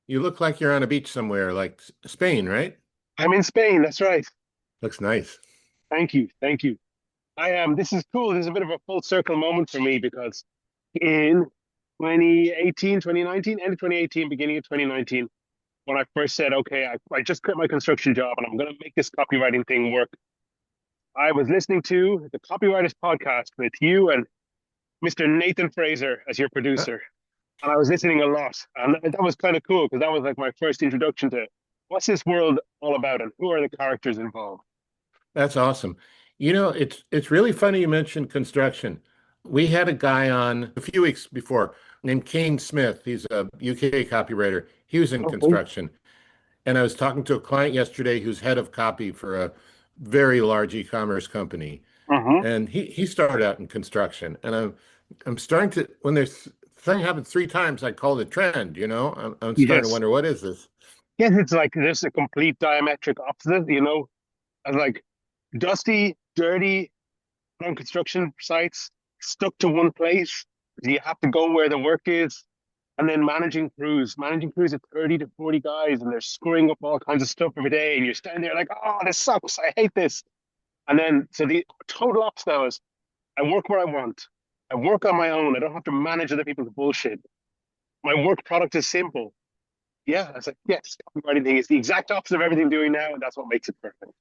You look like you're on a beach somewhere, like Spain, right? I'm in Spain. That's right. Looks nice. Thank you. Thank you. I am. This is cool. This is a bit of a full circle moment for me because in 2018, 2019, end of 2018, beginning of 2019, when I first said, okay, I just quit my construction job and I'm going to make this copywriting thing work, I was listening to the Copywriters Podcast with you and Mr. Nathan Fraser as your Uh, producer. And I was listening a lot. And that was kind of cool because that was like my first introduction to what's this world all about and who are the characters involved. That's awesome. It's really funny you mentioned construction. We had a guy on a few weeks before named Kane Smith. He's a UK copywriter. He was in Okay. construction. And I was talking to a client yesterday who's head of copy for a very large e-commerce company. Uh-huh. And he started out in construction. And I'm starting to when there's thing happens three times, I call it a trend, I'm starting to Yes. wonder what is this? Yes, it's like just a complete diametric opposite. As like dusty, dirty on construction sites, stuck to one place. You have to go where the work is. And then managing crews of 30 to 40 guys, and they're screwing up all kinds of stuff every day. And you're standing there like, oh, this sucks. I hate this. And then, so the total opposite now is I work where I want. I work on my own. I don't have to manage other people's bullshit. My work product is simple. Yeah, I was like, yes, copywriting thing is the exact opposite of everything I'm doing now, and that's what makes it perfect.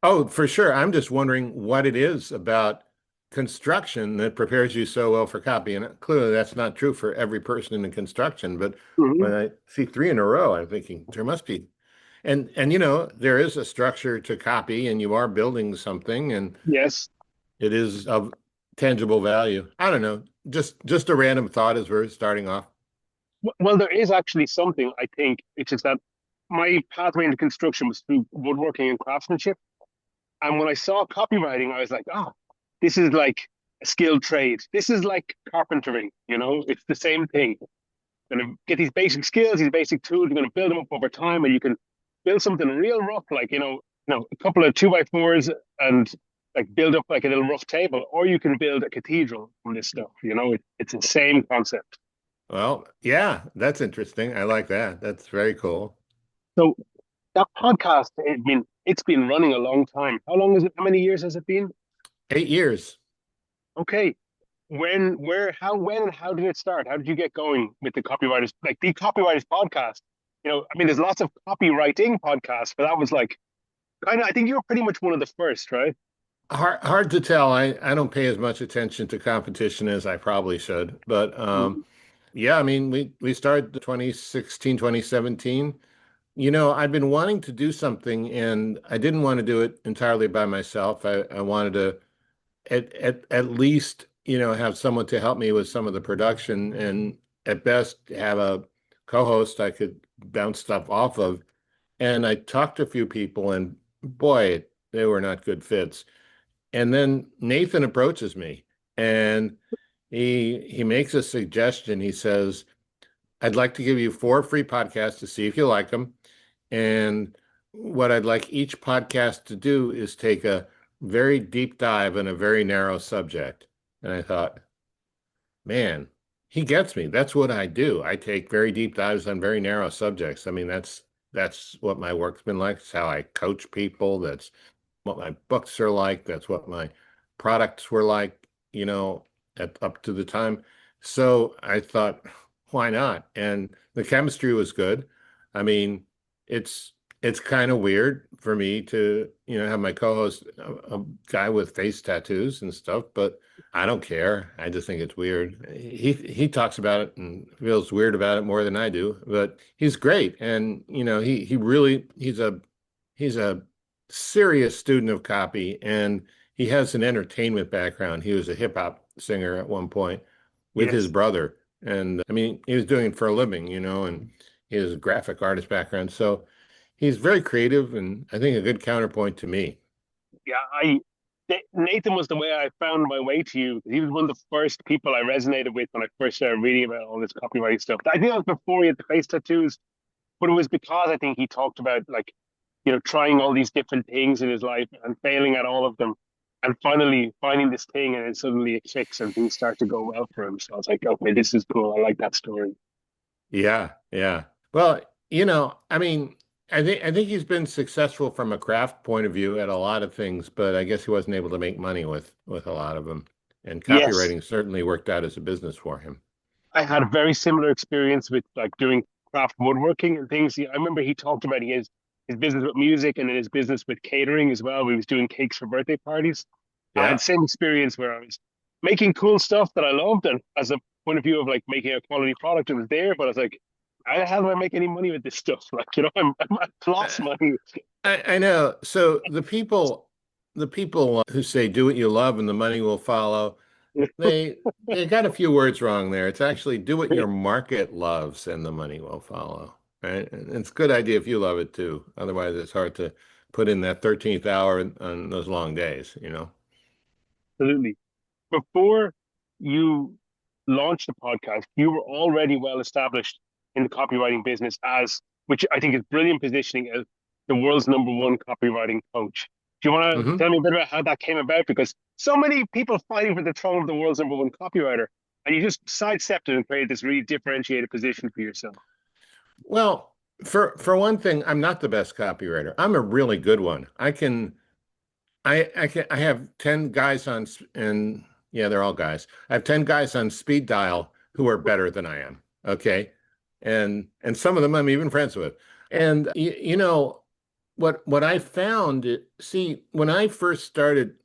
Oh, for sure. I'm just wondering what it is about construction that prepares you so well for copy. And clearly that's not true for every person in construction. But Hmm. when I see three in a row, I'm thinking there must be. And there is a structure to copy and you are building something and Yes. it is of tangible value. I don't know. Just a random thought as we're starting off. Well, there is actually something I think, which is that my pathway into construction was through woodworking and craftsmanship. And when I saw copywriting, I was like, oh, this is like a skilled trade. This is like carpentering. It's the same thing. You're going to get these basic skills, these basic tools, you're going to build them up over time, and you can build something real rough, like, a couple of two by fours and like build up like a little rough table, or you can build a cathedral from this stuff. It's the same concept. Well, yeah, that's interesting. I like that. That's very cool. So that podcast, it's been running a long time. How long is it? How many years has it been? 8 years. Okay. When, and how did it start? How did you get going with the Copywriters Podcast? There's lots of copywriting podcasts, but that was like kind of, I think you were pretty much one of the first, right? Hard to tell. I don't pay as much attention to competition as I probably should. But Mhm. yeah, I mean, we started 2016, 2017. I've been wanting to do something and I didn't want to do it entirely by myself. I wanted to at least, have someone to help me with some of the production and at best have a co-host I could bounce stuff off of. And I talked to a few people and boy, they were not good fits. And then Nathan approaches me and he makes a suggestion. He says, I'd like to give you four free podcasts to see if you like them. And what I'd like each podcast to do is take a very deep dive in a very narrow subject. And I thought, man, he gets me. That's what I do. I take very deep dives on very narrow subjects. I mean, that's what my work's been like. It's how I coach people. That's what my books are like. That's what my products were like, up to the time. So I thought, why not? And the chemistry was good. I mean, it's it's kind of weird for me to, have my co-host a guy with face tattoos and stuff, but I don't care. I just think it's weird. He talks about it and feels weird about it more than I do, but he's great. And he's a serious student of copy and he has an entertainment background. He was a hip hop singer at one point with his Yes. brother. And I mean, he was doing it for a living, and he has a graphic artist background. So he's very creative and I think a good counterpoint to me. Yeah, Nathan was the way I found my way to you. He was one of the first people I resonated with when I first started reading about all this copywriting stuff. I think that was before he had the face tattoos, but it was because I think he talked about like, trying all these different things in his life and failing at all of them. And finally finding this thing and then suddenly it clicks and things start to go well for him. So I was like, okay, this is cool. I like that story. Yeah, yeah. Well, I mean, I think he's been successful from a craft point of view at a lot of things, but I guess he wasn't able to make money with a lot of them. And Yes, copywriting certainly worked out as a business for him. I had a very similar experience with like doing craft woodworking and things. I remember he talked about his business with music and then his business with catering as well. We was doing cakes for birthday parties. I had Yeah. the same experience where I was making cool stuff that I loved, and as a point of view of like making a quality product, it was there. But I was like, how the hell do I make any money with this stuff? Like, I'm lost I, money. I know. So the people who say do what you love and the money will follow, they they got a few words wrong there. It's actually do what your market loves and the money will follow. Right? And it's a good idea if you love it too. Otherwise, it's hard to put in that 13th hour on those long days. Absolutely. Before you launched the podcast, you were already well established in the copywriting business as, which I think is brilliant positioning as the world's number one copywriting coach. Do you want to hmm tell me a bit about how that came about? Because so many people fighting for the throne of the world's number one copywriter, and you just sidestepped it and created this really differentiated position for yourself. Well, for one thing, I'm not the best copywriter. I'm a really good one. I have 10 guys and yeah, they're all guys. I have 10 guys on speed dial who are better than I am. Okay. And some of them I'm even friends with. And what I found, see, when I first started,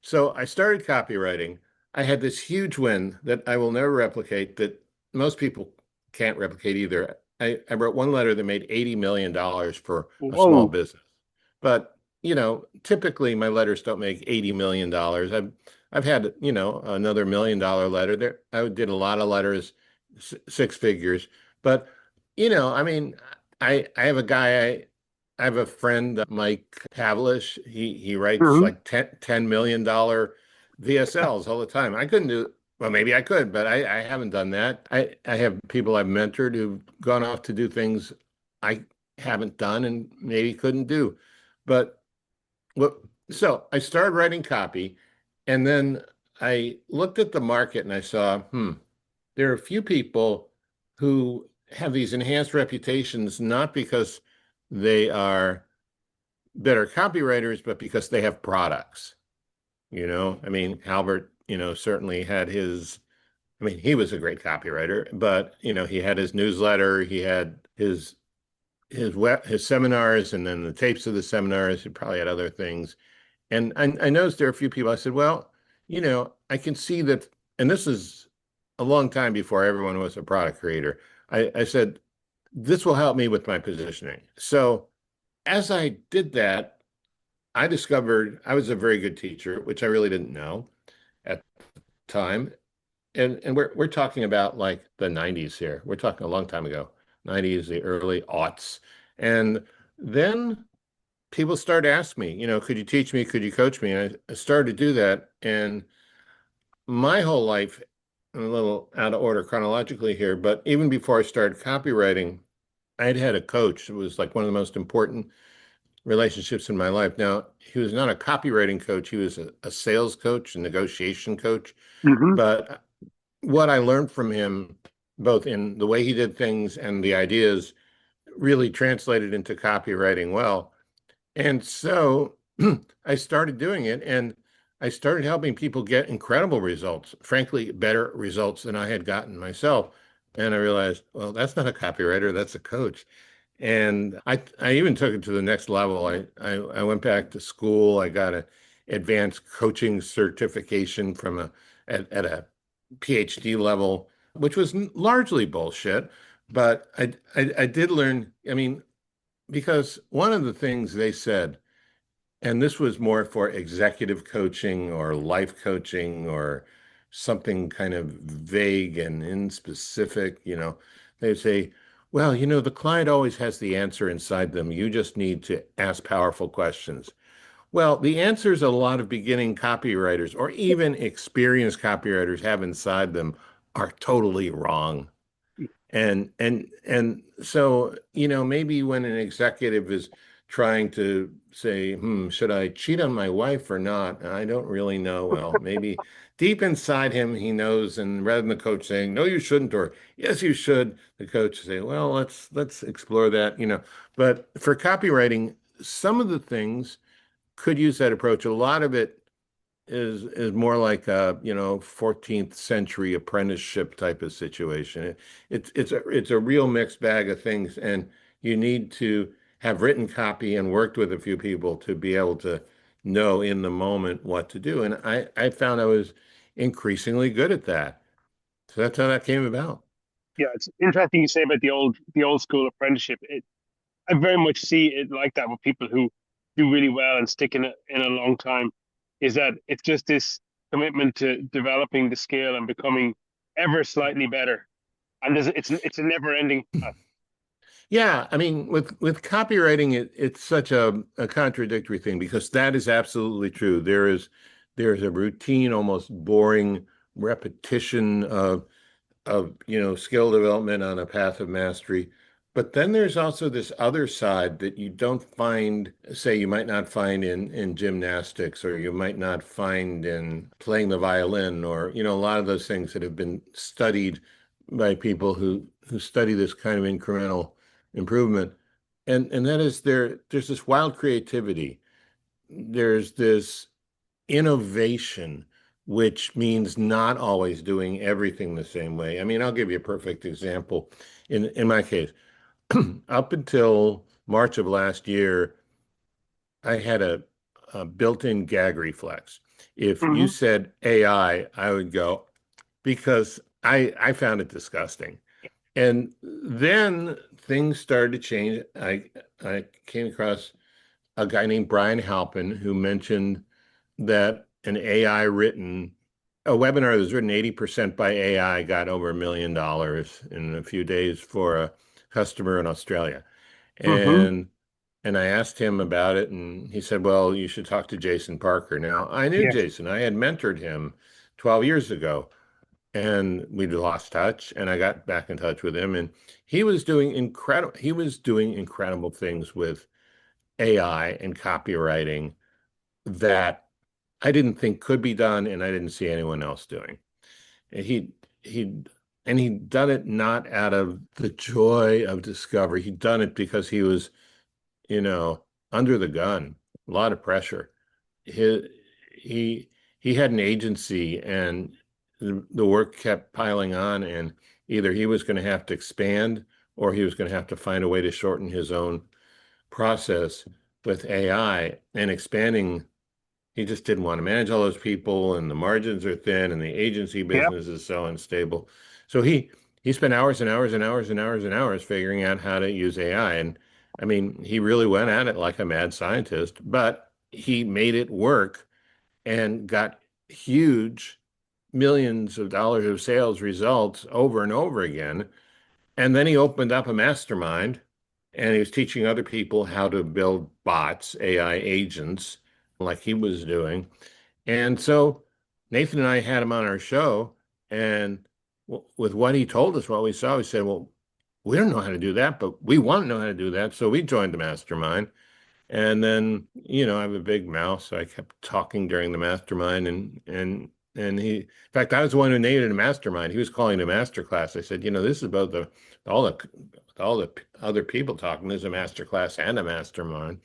so I started copywriting, I had this huge win that I will never replicate, that most people can't replicate either. I wrote one letter that made $80 million for a small Whoa. business. But, typically my letters don't make $80 million. I've had, another $1 million letter there. I did a lot of letters, six figures. But, I mean, I have a guy, I have a friend, Mike Pavlish. He writes Hmm. like $10 million VSLs all the time. I couldn't do, well, maybe I could, but I haven't done that. I have people I've mentored who've gone off to do things I haven't done and maybe couldn't do. But what, so I started writing copy, and then I looked at the market and I saw, there are a few people who have these enhanced reputations, not because they are better copywriters, but because they have products. I mean, Albert, certainly had I mean, he was a great copywriter, but he had his newsletter, he had his seminars, and then the tapes of the seminars. He probably had other things. And I noticed there are a few people. I said, well, I can see that, and this is a long time before everyone was a product creator. I said, this will help me with my positioning. So as I did that, I discovered I was a very good teacher, which I really didn't know at the time. And we're talking about like the 90s here. We're talking a long time ago, 90s, the early aughts. And then people started asking me, could you teach me? Could you coach me? And I started to do that. And my whole life, I'm a little out of order chronologically here, but even before I started copywriting, I'd had a coach. It was like one of the most important relationships in my life. Now, he was not a copywriting coach, he was a sales coach, a negotiation coach. Hmm. But what I learned from him, both in the way he did things and the ideas, really translated into copywriting well. And so I started doing it, and I started helping people get incredible results, frankly, better results than I had gotten myself. And I realized, well, that's not a copywriter, that's a coach. And I even took it to the next level. I went back to school. I got an advanced coaching certification from at a PhD level, which was largely bullshit. But I did learn, I mean, because one of the things they said, and this was more for executive coaching or life coaching or something kind of vague and inspecific, they say, well, the client always has the answer inside them. You just need to ask powerful questions. Well, the answers a lot of beginning copywriters or even experienced copywriters have inside them are totally wrong. And so, maybe when an executive is trying to say, should I cheat on my wife or not? I don't really know. Well, maybe deep inside him, he knows. And rather than the coach saying, no, you shouldn't, or yes, you should, the coach say, well, let's explore that. But for copywriting, some of the things could use that approach. A lot of it is more like a 14th century apprenticeship type of situation. It's a real mixed bag of things, and you need to have written copy and worked with a few people to be able to know in the moment what to do. And I found I was increasingly good at that. So that's how that came about. Yeah, it's interesting you say about the old school apprenticeship. I very much see it like that with people who do really well and stick in a long time, is that it's just this commitment to developing the skill and becoming ever slightly better. And it's a never ending path. Yeah, I mean, with copywriting, it's such a contradictory thing because that is absolutely true. There's a routine, almost boring repetition of skill development on a path of mastery. But then there's also this other side that you don't find, say, you might not find in gymnastics, or you might not find in playing the violin, or a lot of those things that have been studied by people who study this kind of incremental improvement. And that is there's this wild creativity. There's this innovation, which means not always doing everything the same way. I mean, I'll give you a perfect example. In my case, up until March of last year, I had a built-in gag reflex. If you Hmm. said AI, I would go because I found it disgusting. And then things started to change. I came across a guy named Brian Halpin who mentioned that an AI written a webinar that was written 80% by AI got over $1 million in a few days for a customer in Australia. Hmm. And I asked him about it, and he said, well, you should talk to Jason Parker. Now, I knew Yes. Jason. I had mentored him 12 years ago, and we'd lost touch, and I got back in touch with him, and he was doing incredible things with AI and copywriting that I didn't think could be done, and I didn't see anyone else doing. And he and he'd done it not out of the joy of discovery. He'd done it because he was, you know, under the gun, a lot of pressure. He he he had an agency, and the work kept piling on, and either he was going to have to expand or he was going to have to find a way to shorten his own process with AI and expanding. He just didn't want to manage all those people, and the margins are thin, and the agency Yep. business is so unstable. So he spent hours and hours and hours and hours and hours figuring out how to use AI. And I mean, he really went at it like a mad scientist, but he made it work and got huge millions of dollars of sales results over and over again. And then he opened up a mastermind, and he was teaching other people how to build bots, AI agents, like he was doing. And so Nathan and I had him on our show, and with what he told us, what we saw, we said, well, we don't know how to do that, but we want to know how to do that. So we joined the mastermind. And then, I have a big mouth, so I kept talking during the mastermind, and in fact, I was the one who named it a mastermind. He was calling it a master class. I said, this is about all the all the other people talking. There's a master class and a mastermind.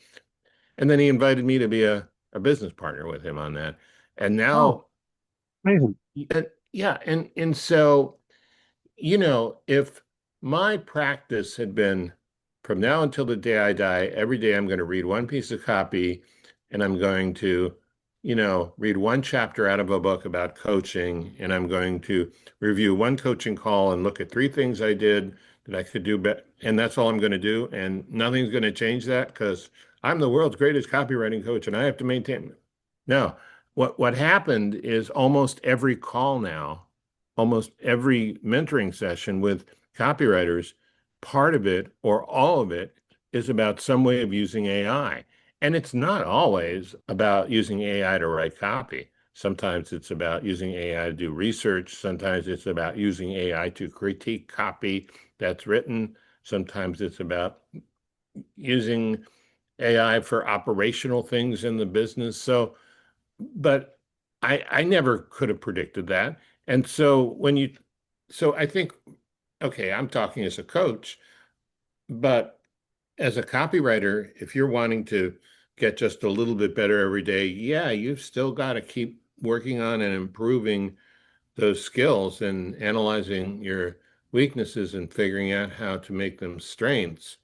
And then he invited me to be a business partner with him on that. And Oh, now, amazing. yeah, and so if my practice had been from now until the day I die, every day I'm going to read one piece of copy, and I'm going to, read one chapter out of a book about coaching, and I'm going to review one coaching call and look at three things I did that I could do better. And that's all I'm going to do. And nothing's going to change that because I'm the world's greatest copywriting coach and I have to maintain. No, what happened is almost every call now, almost every mentoring session with copywriters, part of it or all of it is about some way of using AI. And it's not always about using AI to write copy. Sometimes it's about using AI to do research. Sometimes it's about using AI to critique copy that's written. Sometimes it's about using AI for operational things in the business. So, but I never could have predicted that. And so so I think, okay, I'm talking as a coach, but as a copywriter, if you're wanting to get just a little bit better every day, yeah, you've still got to keep working on and improving those skills and analyzing your weaknesses and figuring out how to make them strengths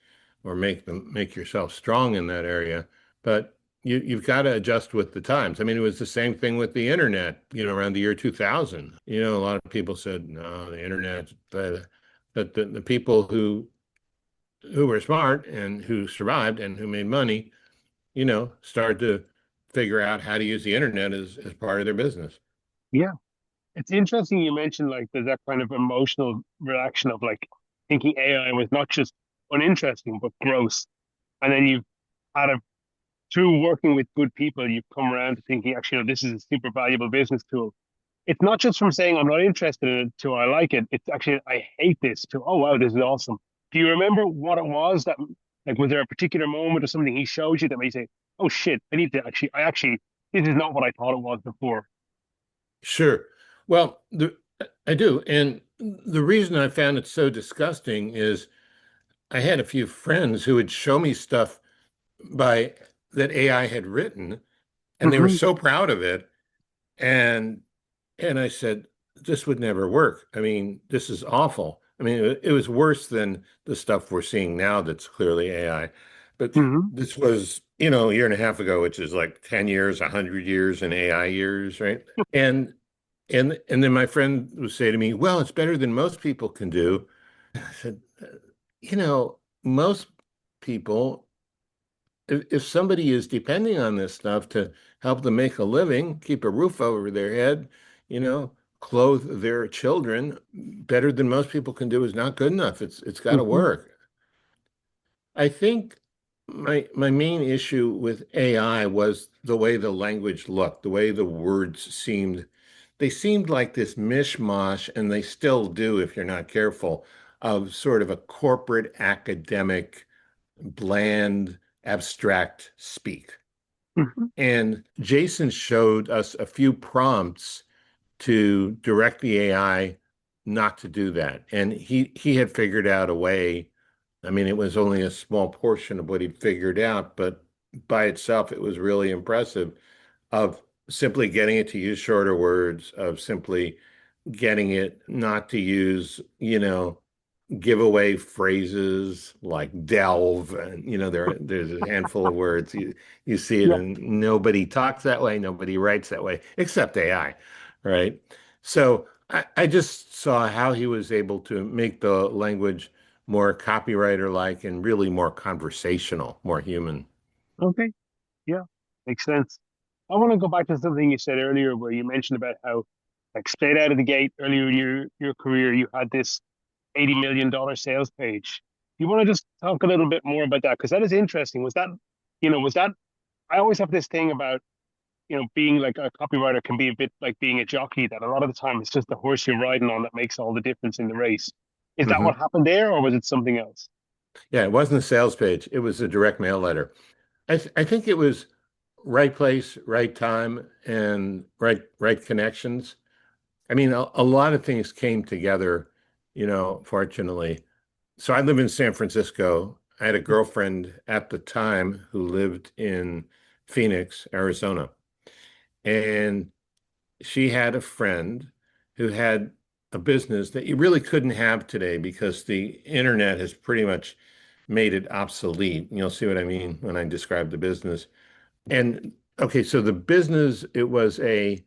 or make yourself strong in that area. But you've got to adjust with the times. I mean, it was the same thing with the internet, around the year 2000. A lot of people said, no, the internet, but the people who were smart and who survived and who made money, started to figure out how to use the internet as part of their business. Yeah. It's interesting you mentioned like there's that kind of emotional reaction of like thinking AI was not just uninteresting but gross. And then you've had a through working with good people, you've come around to thinking actually, this is a super valuable business tool. It's not just from saying I'm not interested in it to I like it. It's actually I hate this to oh wow, this is awesome. Do you remember what it was that like was there a particular moment or something he showed you that made you say, oh shit, I actually this is not what I thought it was before. Sure. Well, I do. And the reason I found it so disgusting is I had a few friends who would show me stuff by that AI had written, and they were Hmm. so proud of it. And I said, this would never work. I mean, this is awful. I mean, it was worse than the stuff we're seeing now that's clearly AI. But Hmm. this was, a year and a half ago, which is like 10 years, 100 years in AI years, right? And and then my friend would say to me, well, it's better than most people can do. I said, most people, if somebody is depending on this stuff to help them make a living, keep a roof over their head, clothe their children, better than most people can do is not good enough. It's got to Hmm. work. I think my main issue with AI was the way the language looked, the way the words seemed. They seemed like this mishmash, and they still do if you're not careful, of sort of a corporate academic, bland, abstract speak. Hmm. And Jason showed us a few prompts to direct the AI not to do that. And he had figured out a way. I mean, it was only a small portion of what he figured out, but by itself, it was really impressive of simply getting it to use shorter words, of simply getting it not to use, giveaway phrases like delve, and there's a handful of words you see it, Yeah. and nobody talks that way, nobody writes that way except AI, right? So I just saw how he was able to make the language more copywriter-like and really more conversational, more human. Okay. Yeah. Makes sense. I want to go back to something you said earlier where you mentioned about how like straight out of the gate earlier in your career you had this $80 million sales page. You want to just talk a little bit more about that? Because that is interesting. Was that, I always have this thing about, being like a copywriter can be a bit like being a jockey, that a lot of the time it's just the horse you're riding on that makes all the difference in the race. Is that what Hmm. happened there, or was it something else? Yeah, it wasn't a sales page, it was a direct mail letter. I think it was right place, right time, and right connections. I mean, a lot of things came together, fortunately. So I live in San Francisco. I had a girlfriend at the time who lived in Phoenix, Arizona. And she had a friend who had a business that you really couldn't have today because the internet has pretty much made it obsolete. You'll see what I mean when I describe the business. And okay, so the business, it wasn't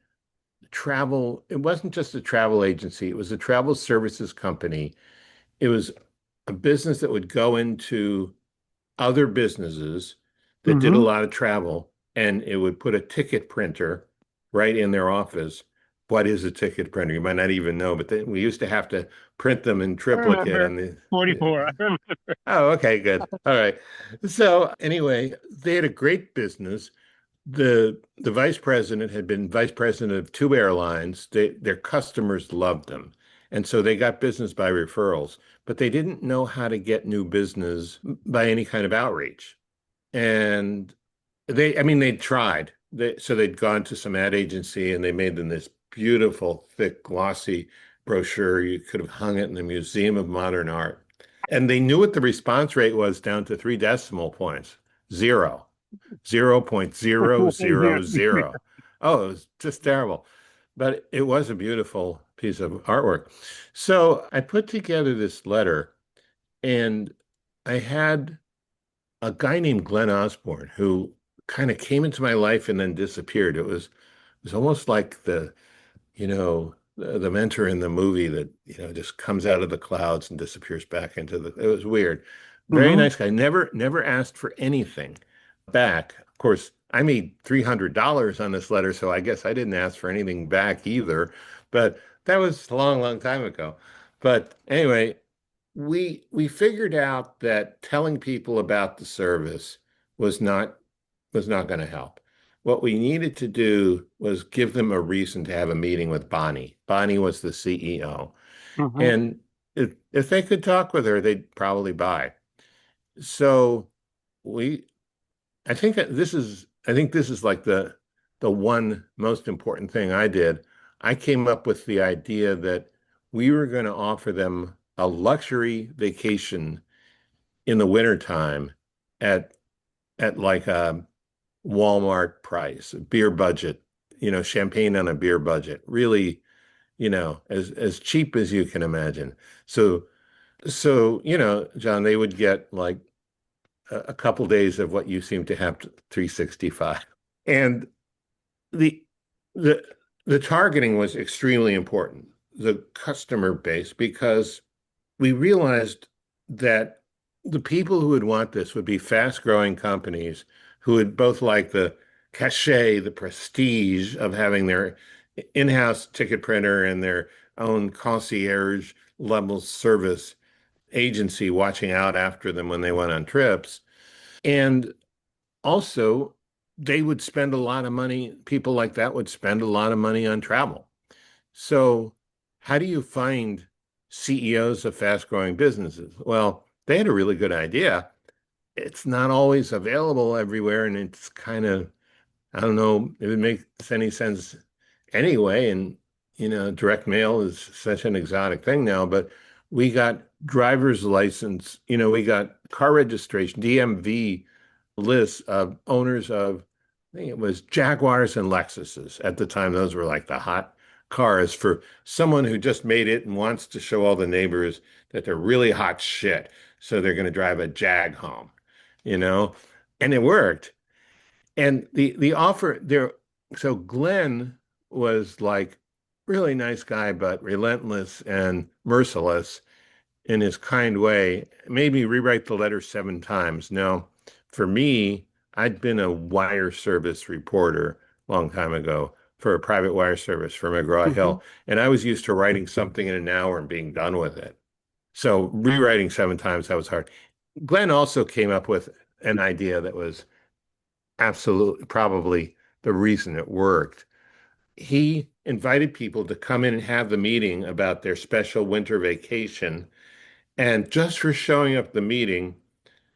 just a travel agency, it was a travel services company. It was a business that would go into other businesses that did a Mm-hmm. lot of travel, and it would put a ticket printer right in their office. What is a ticket printer? You might not even know, but we used to have to print them in I triplicate remember on the. 44. I remember. Oh, okay, good. All right. So anyway, they had a great business. The vice president had been vice president of two airlines. Their customers loved them. And so they got business by referrals, but they didn't know how to get new business by any kind of outreach. And I mean, they tried. So they'd gone to some ad agency and they made them this beautiful, thick, glossy brochure. You could have hung it in the Museum of Modern Art. And they knew what the response rate was down to 3 decimal points. Zero. 0.000. Oh, it was just terrible. But it was a beautiful piece of artwork. So I put together this letter and I had a guy named Glenn Osborne who kind of came into my life and then disappeared. It was almost like the mentor in the movie that, just comes out of the clouds and disappears back into it was weird. Very Mm-hmm. nice guy. Never asked for anything back. Of course, I made $300 on this letter, so I guess I didn't ask for anything back either. But that was a long, long time ago. But anyway, we figured out that telling people about the service was not was not going to help. What we needed to do was give them a reason to have a meeting with Bonnie. Bonnie was the CEO. Mm-hmm. And if they could talk with her, they'd probably buy. So we I think this is like the one most important thing I did. I came up with the idea that we were going to offer them a luxury vacation in the wintertime at like a Walmart price, a beer budget, champagne on a beer budget, really, as cheap as you can imagine. So, John, they would get like a couple days of what you seem to have 365. And the the the targeting was extremely important, the customer base, because we realized that the people who would want this would be fast-growing companies who would both like the cachet, the prestige of having their in-house ticket printer and their own concierge level service agency watching out after them when they went on trips. And also, they would spend a lot of money, people like that would spend a lot of money on travel. So, how do you find CEOs of fast-growing businesses? Well, they had a really good idea. It's not always available everywhere, and it's kind of, I don't know if it makes any sense anyway. And, direct mail is such an exotic thing now, but we got driver's license, we got car registration, DMV lists of owners of, I think it was Jaguars and Lexuses. At the time, those were like the hot cars for someone who just made it and wants to show all the neighbors that they're really hot shit. So they're going to drive a Jag home, you know? And it worked. And the offer there, so Glenn was like really nice guy, but relentless and merciless in his kind way, made me rewrite the letter 7 times. Now, for me, I'd been a wire service reporter a long time ago for a private wire service for Mm-hmm. McGraw-Hill, and I was used to writing something in an hour and being done with it. So rewriting 7 times, that was hard. Glenn also came up with an idea that was absolutely probably the reason it worked. He invited people to come in and have the meeting about their special winter vacation. And just for showing up the meeting,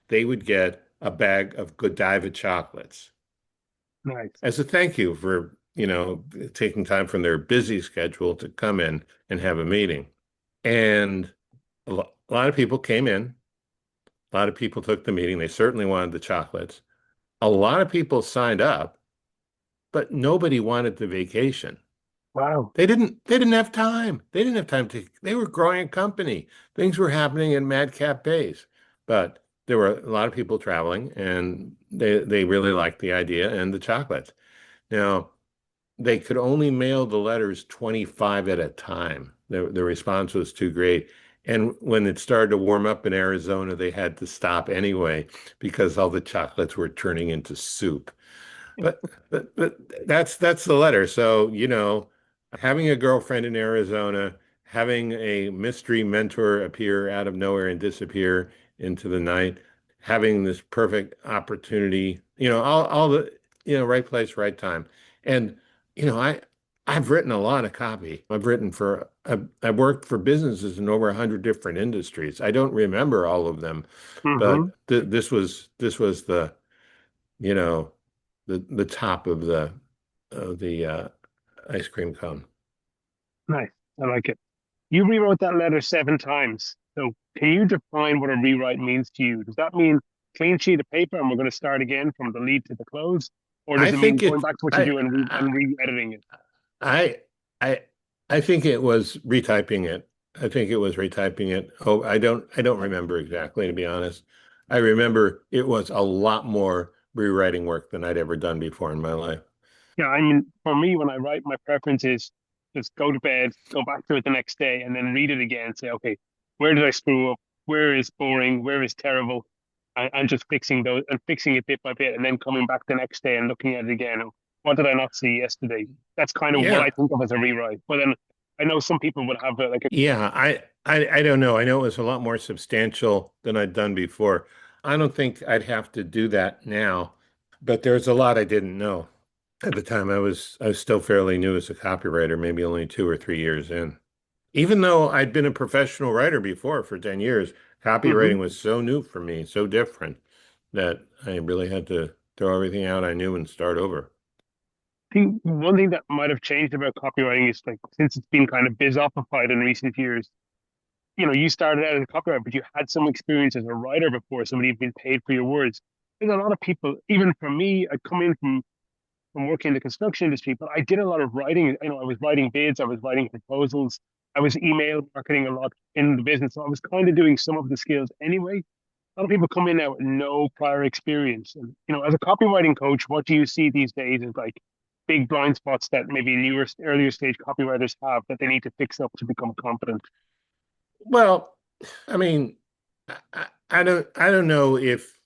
they would get a bag of Godiva chocolates Nice. as a thank you for, taking time from their busy schedule to come in and have a meeting. And a lot of people came in. A lot of people took the meeting. They certainly wanted the chocolates. A lot of people signed up, but nobody wanted the vacation. Wow. They didn't have time. They didn't have time they were growing a company. Things were happening in madcap pace. But there were a lot of people traveling and they really liked the idea and the chocolates. Now, they could only mail the letters 25 at a time. The response was too great. And when it started to warm up in Arizona, they had to stop anyway because all the chocolates were turning into soup. But that's the letter. So, having a girlfriend in Arizona, having a mystery mentor appear out of nowhere and disappear into the night, having this perfect opportunity, all the, right place, right time. And, I've written a lot of copy. I've worked for businesses in over 100 different industries. I don't remember all of them, Mm-hmm. but this was the you know, the top of the ice cream cone. Nice. I like it. You rewrote that letter 7 times. So can you define what a rewrite means to you? Does that mean clean sheet of paper and we're going to start again from the lead to the close? Or I does it mean think going it back to what you do and and re-editing it? I I I think it was retyping it. I think it was retyping it. Oh, I don't remember exactly, to be honest. I remember it was a lot more rewriting work than I'd ever done before in my life. Yeah, I mean, for me, when I write, my preference is just go to bed, go back to it the next day, and then read it again. Say, okay, where did I screw up? Where is boring? Where is terrible? And just fixing those and fixing it bit by bit, and then coming back the next day and looking at it again. And what did I not see yesterday? That's kind of what Yeah. I think of as a rewrite. But then I know some people would have like a. Yeah, I don't know. I know it was a lot more substantial than I'd done before. I don't think I'd have to do that now, but there's a lot I didn't know. At the time, I was still fairly new as a copywriter, maybe only 2 or 3 years in. Even though I'd been a professional writer before for 10 years, Mhm. copywriting was so new for me, so different that I really had to throw everything out I knew and start over. I think one thing that might have changed about copywriting is like since it's been kind of biz-opified in recent years, you started out as a copywriter, but you had some experience as a writer before, somebody had been paid for your words. There's a lot of people, even for me, I come in from working in the construction industry, but I did a lot of writing. I was writing bids, I was writing proposals, I was email marketing a lot in the business. So I was kind of doing some of the skills anyway. A lot of people come in now with no prior experience. And, as a copywriting coach, what do you see these days as like big blind spots that maybe newer, earlier stage copywriters have that they need to fix up to become competent? Well, I mean, I don't know if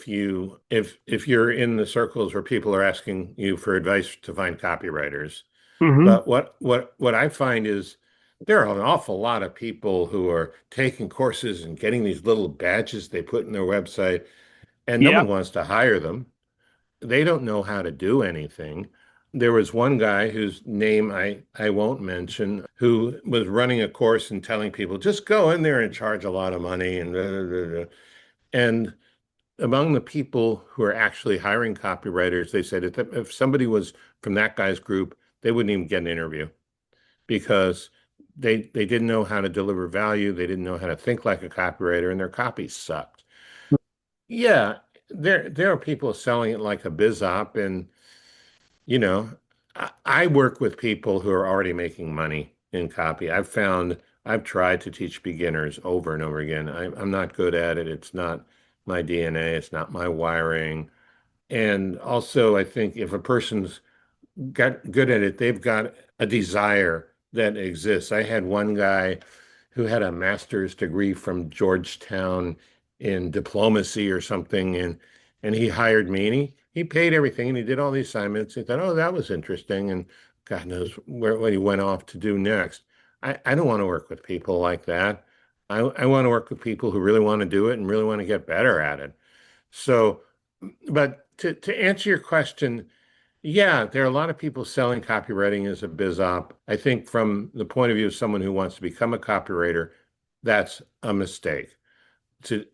you're in the circles where people are asking you for advice to find copywriters. Hmm. But what I find is there are an awful lot of people who are taking courses and getting these little badges they put in their website, and no Yeah. one wants to hire them. They don't know how to do anything. There was one guy whose name I won't mention who was running a course and telling people just go in there and charge a lot of money and blah, blah, blah, blah. And among the people who are actually hiring copywriters, they said if somebody was from that guy's group, they wouldn't even get an interview because they didn't know how to deliver value, they didn't know how to think like a copywriter, and their copy sucked. Yeah, there are people selling it like a biz op, and you know, I work with people who are already making money in copy. I've tried to teach beginners over and over again. I'm not good at it. It's not my DNA. It's not my wiring. And also, I think if a person's got good at it, they've got a desire that exists. I had one guy who had a master's degree from Georgetown in diplomacy or something, and he hired me and he paid everything and he did all the assignments. He thought, oh, that was interesting, and God knows what he went off to do next. I don't want to work with people like that. I want to work with people who really want to do it and really want to get better at it. So, but to answer your question, yeah, there are a lot of people selling copywriting as a biz op. I think from the point of view of someone who wants to become a copywriter, that's a mistake. To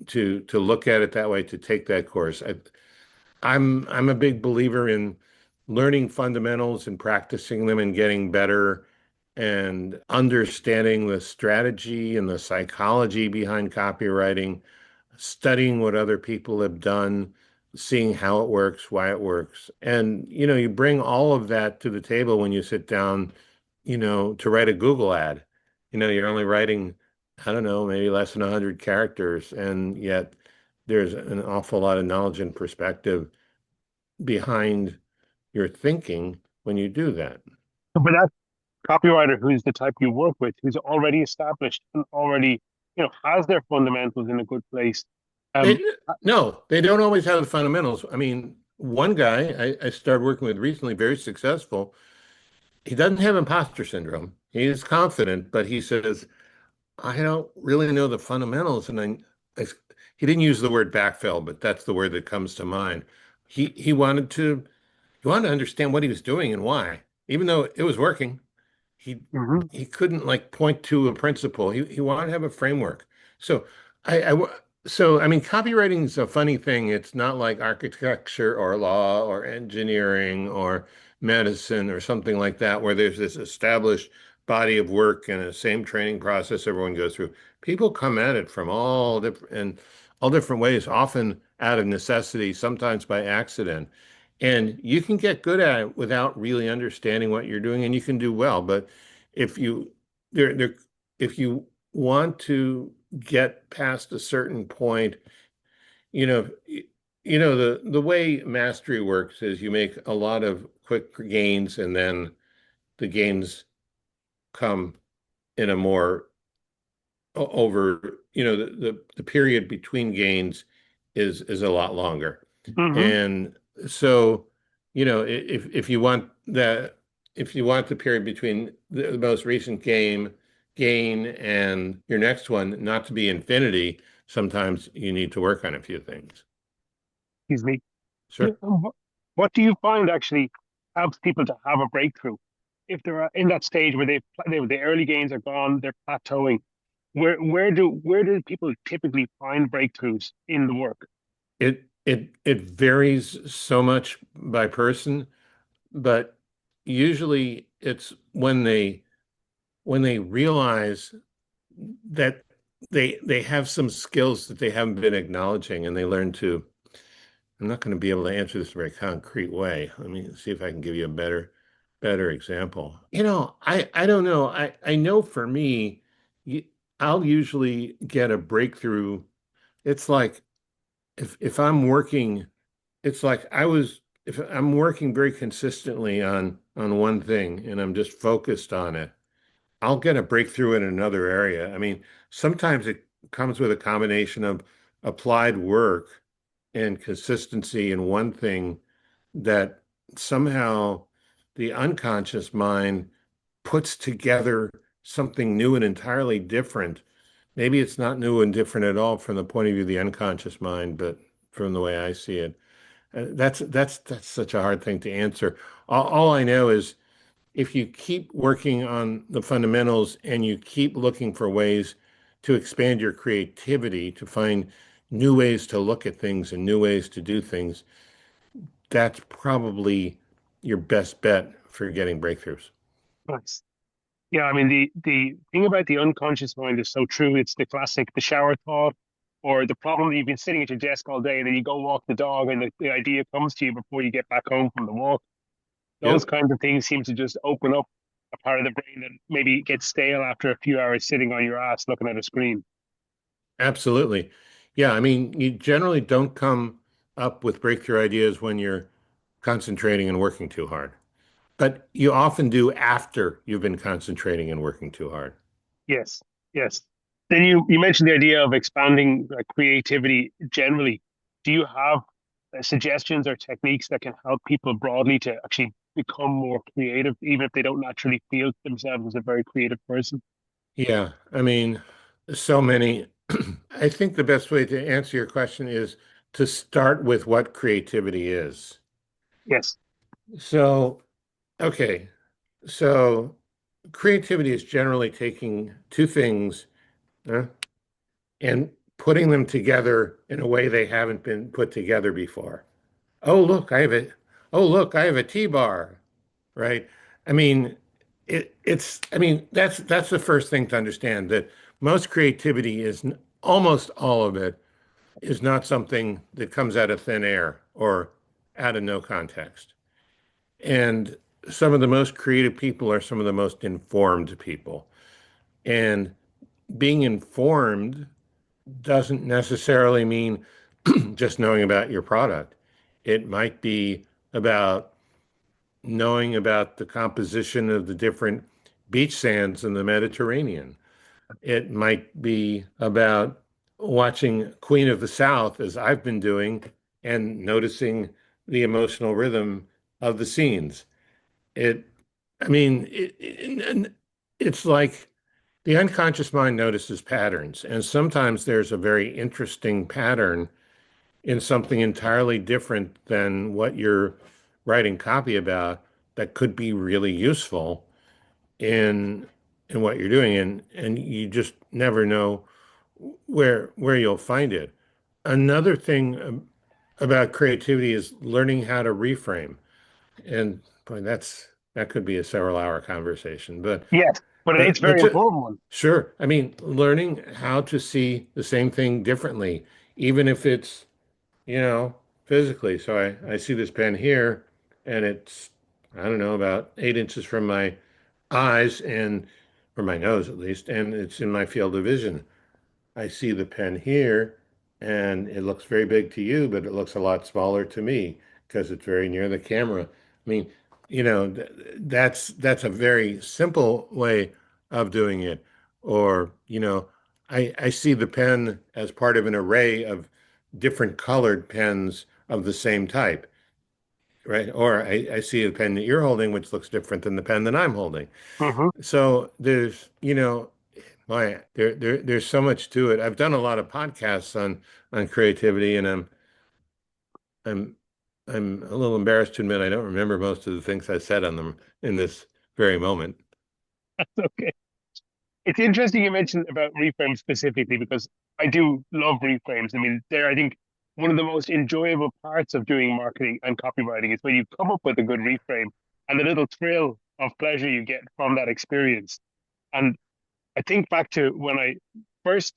look at it that way, to take that course. I'm a big believer in learning fundamentals and practicing them and getting better and understanding the strategy and the psychology behind copywriting, studying what other people have done, seeing how it works, why it works. And, you bring all of that to the table when you sit down, to write a Google ad. You're only writing, I don't know, maybe less than 100 characters, and yet there's an awful lot of knowledge and perspective behind your thinking when you do that. But that copywriter who's the type you work with, who's already established and already, has their fundamentals in a good place. Um, They no, they don't always have the fundamentals. I mean, one guy I started working with recently, very successful. He doesn't have imposter syndrome. He is confident, but he says, I don't really know the fundamentals. And I he didn't use the word backfill, but that's the word that comes to mind. He he wanted to understand what he was doing and why, even though it was working. He mhm. he couldn't like point to a principle. He wanted to have a framework. So I So, I mean, copywriting is a funny thing. It's not like architecture or law or engineering or medicine or something like that, where there's this established body of work and a same training process everyone goes through. People come at it from all different ways, often out of necessity, sometimes by accident. And you can get good at it without really understanding what you're doing, and you can do well. But if you there if you want to get past a certain point, you know, the way mastery works is you make a lot of quick gains, and then the gains come in a more over, the period between gains is a lot longer. Hmm. And so, if you want that, if you want the period between the most recent gain and your next one not to be infinity, sometimes you need to work on a few things. Excuse me. Yeah, Sure. what do you find actually helps people to have a breakthrough if they're in that stage where the early gains are gone, they're plateauing? Where do people typically find breakthroughs in the work? It varies so much by person, but usually it's when they realize that they have some skills that they haven't been acknowledging, and they learn to. I'm not going to be able to answer this in a very concrete way. Let me see if I can give you a better example. I don't know. I know for me, y- I'll usually get a breakthrough. It's like if I'm working, it's like if I'm working very consistently on one thing and I'm just focused on it, I'll get a breakthrough in another area. I mean, sometimes it comes with a combination of applied work and consistency in one thing that somehow the unconscious mind puts together something new and entirely different. Maybe it's not new and different at all from the point of view of the unconscious mind, but from the way I see it. That's such a hard thing to answer. All I know is if you keep working on the fundamentals and you keep looking for ways to expand your creativity, to find new ways to look at things and new ways to do things, that's probably your best bet for getting breakthroughs. Nice. Yeah, I mean the thing about the unconscious mind is so true. It's the classic the shower thought or the problem that you've been sitting at your desk all day and then you go walk the dog and the idea comes to you before you get back home from the walk. Those Yep, kinds of things seem to just open up a part of the brain that maybe gets stale after a few hours sitting on your ass looking at a screen. absolutely. Yeah, I mean, you generally don't come up with breakthrough ideas when you're concentrating and working too hard, but you often do after you've been concentrating and working too hard. Yes, yes. Then you mentioned the idea of expanding creativity generally. Do you have suggestions or techniques that can help people broadly to actually become more creative, even if they don't naturally feel themselves as a very creative person? Yeah, I mean, so many. I think the best way to answer your question is to start with what creativity is. Yes. So, okay, so creativity is generally taking two things uh, and putting them together in a way they haven't been put together before. Oh, look, I have a, oh, look, I have a T-bar, right? I mean, I mean, that's the first thing to understand that most creativity almost all of it is not something that comes out of thin air or out of no context. And some of the most creative people are some of the most informed people. And being informed doesn't necessarily mean just knowing about your product. It might be about knowing about the composition of the different beach sands in the Mediterranean. It might be about watching Queen of the South, as I've been doing, and noticing the emotional rhythm of the scenes. It, I mean, it's like the unconscious mind notices patterns, and sometimes there's a very interesting pattern in something entirely different than what you're writing copy about that could be really useful in what you're doing, and you just never know where you'll find it. Another thing about creativity is learning how to reframe. And boy, that could be a several hour conversation, Yes, but it's a but very just, important one. sure. I mean, learning how to see the same thing differently, even if it's, you know, physically. So I see this pen here and it's, I don't know, about 8 inches from my eyes and, or my nose at least, and it's in my field of vision. I see the pen here and it looks very big to you, but it looks a lot smaller to me because it's very near the camera. I mean, that's a very simple way of doing it. Or, I see the pen as part of an array of different colored pens of the same type, right? Or I see a pen that you're holding, which looks different than the pen that I'm holding. Hmm. So there's so much to it. I've done a lot of podcasts on creativity, and I'm I'm a little embarrassed to admit I don't remember most of the things I said on them in this very moment. Okay. It's interesting you mentioned about reframes specifically because I do love reframes. I mean, they're, I think, one of the most enjoyable parts of doing marketing and copywriting is when you come up with a good reframe and the little thrill of pleasure you get from that experience. And I think back to when I first,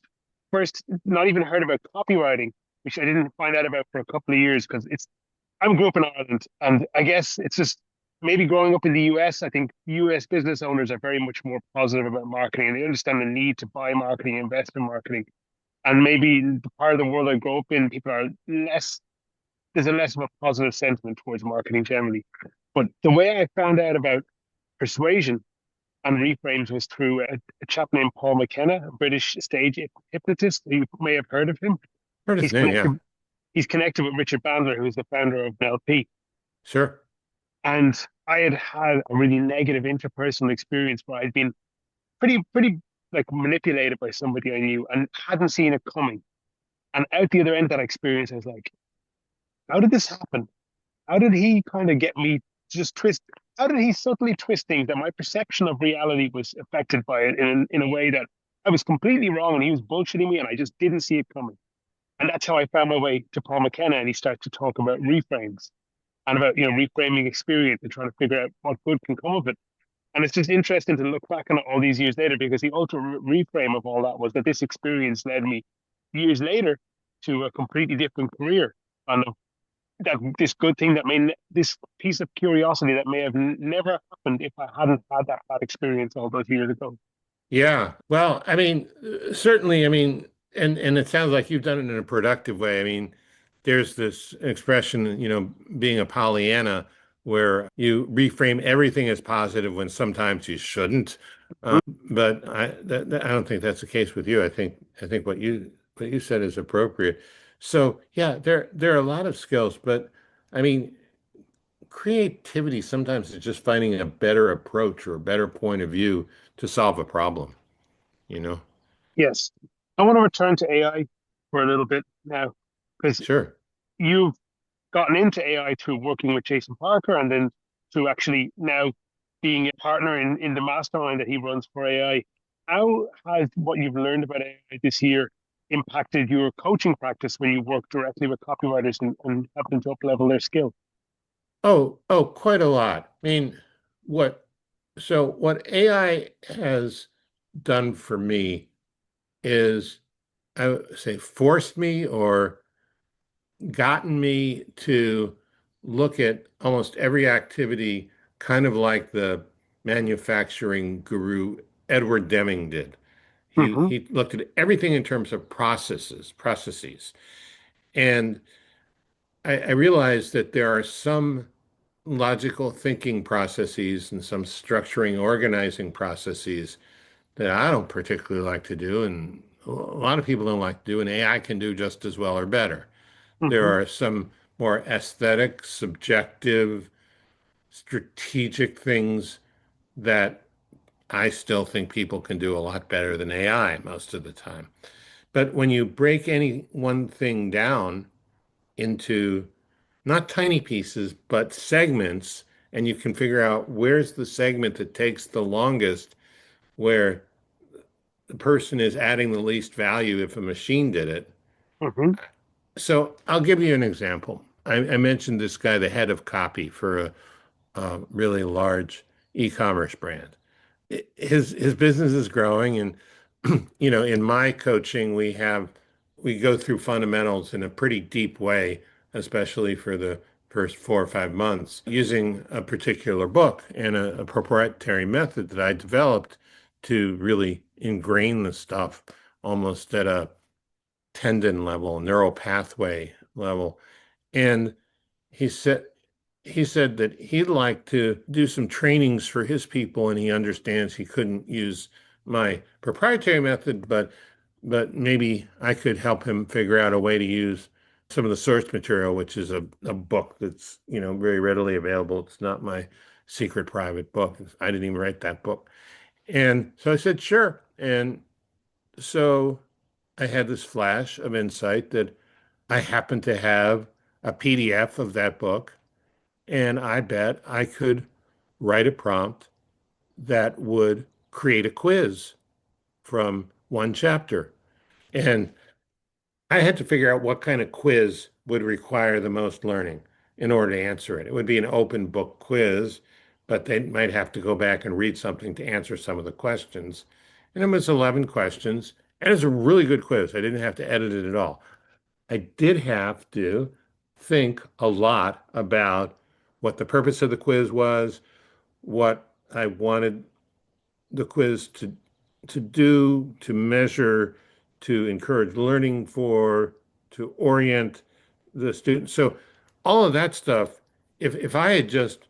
first not even heard about copywriting, which I didn't find out about for a couple of years because I grew up in Ireland, and I guess it's just maybe growing up in the US. I think US business owners are very much more positive about marketing, and they understand the need to buy marketing, invest in marketing. And maybe the part of the world I grew up in, people are less. There's a less of a positive sentiment towards marketing generally. But the way I found out about persuasion and reframes was through a chap named Paul McKenna, a British stage hypnotist. You may have heard of him. Heard his He's name, yeah. connected. He's connected with Richard Bandler, who's the founder of NLP. Sure. And I had had a really negative interpersonal experience where I'd been pretty like manipulated by somebody I knew and hadn't seen it coming. And out the other end of that experience, I was like, how did this happen? How did he kind of get me to just twist? How did he subtly twist things that my perception of reality was affected by it in a way that I was completely wrong and he was bullshitting me and I just didn't see it coming. And that's how I found my way to Paul McKenna and he started to talk about reframes and about, reframing experience and trying to figure out what good can come of it. And it's just interesting to look back on it all these years later because the ultimate reframe of all that was that this experience led me years later to a completely different career. And that this good thing that this piece of curiosity that may have never happened if I hadn't had that bad experience all those years ago. Yeah. Well, I mean, certainly, I mean, and it sounds like you've done it in a productive way. I mean, there's this expression, being a Pollyanna, where you reframe everything as positive when sometimes you shouldn't. Mhm. But I don't think that's the case with you. I think what you said is appropriate. So yeah, there are a lot of skills, but I mean, creativity sometimes is just finding a better approach or a better point of view to solve a problem, you know? Yes. I want to return to AI for a little bit now because Sure. you've gotten into AI through working with Jason Parker and then through actually now being a partner in the mastermind that he runs for AI. How has what you've learned about AI this year impacted your coaching practice when you work directly with copywriters and help them to up level their skill? Oh, quite a lot. I mean, what, what AI has done for me is, I would say, forced me or gotten me to look at almost every activity kind of like the manufacturing guru Edward Deming did. He Hmm. he looked at everything in terms of processes. And I realized that there are some logical thinking processes and some structuring, organizing processes that I don't particularly like to do, and a lot of people don't like to do, and AI can do just as well or better. There Hmm. are some more aesthetic, subjective, strategic things that I still think people can do a lot better than AI most of the time. But when you break any one thing down into not tiny pieces, but segments, and you can figure out where's the segment that takes the longest, where the person is adding the least value if a machine did it. Hmm. So I'll give you an example. I mentioned this guy, the head of copy for a really large e-commerce brand. His business is growing, and in my coaching, we go through fundamentals in a pretty deep way, especially for the first 4 or 5 months, using a particular book and a proprietary method that I developed to really ingrain the stuff almost at a tendon level, neural pathway level. And he said he said that he'd like to do some trainings for his people, and he understands he couldn't use my proprietary method, but maybe I could help him figure out a way to use some of the source material, which is a book that's, very readily available. It's not my secret private book. I didn't even write that book. And so I said, sure. And so I had this flash of insight that I happen to have a PDF of that book, and I bet I could write a prompt that would create a quiz from one chapter. And I had to figure out what kind of quiz would require the most learning in order to answer it. It would be an open book quiz, but they might have to go back and read something to answer some of the questions. And it was 11 questions, and it's a really good quiz. I didn't have to edit it at all. I did have to think a lot about what the purpose of the quiz was, what I wanted the quiz to do, to measure, to encourage learning for, to orient the students. So all of that stuff, if I had just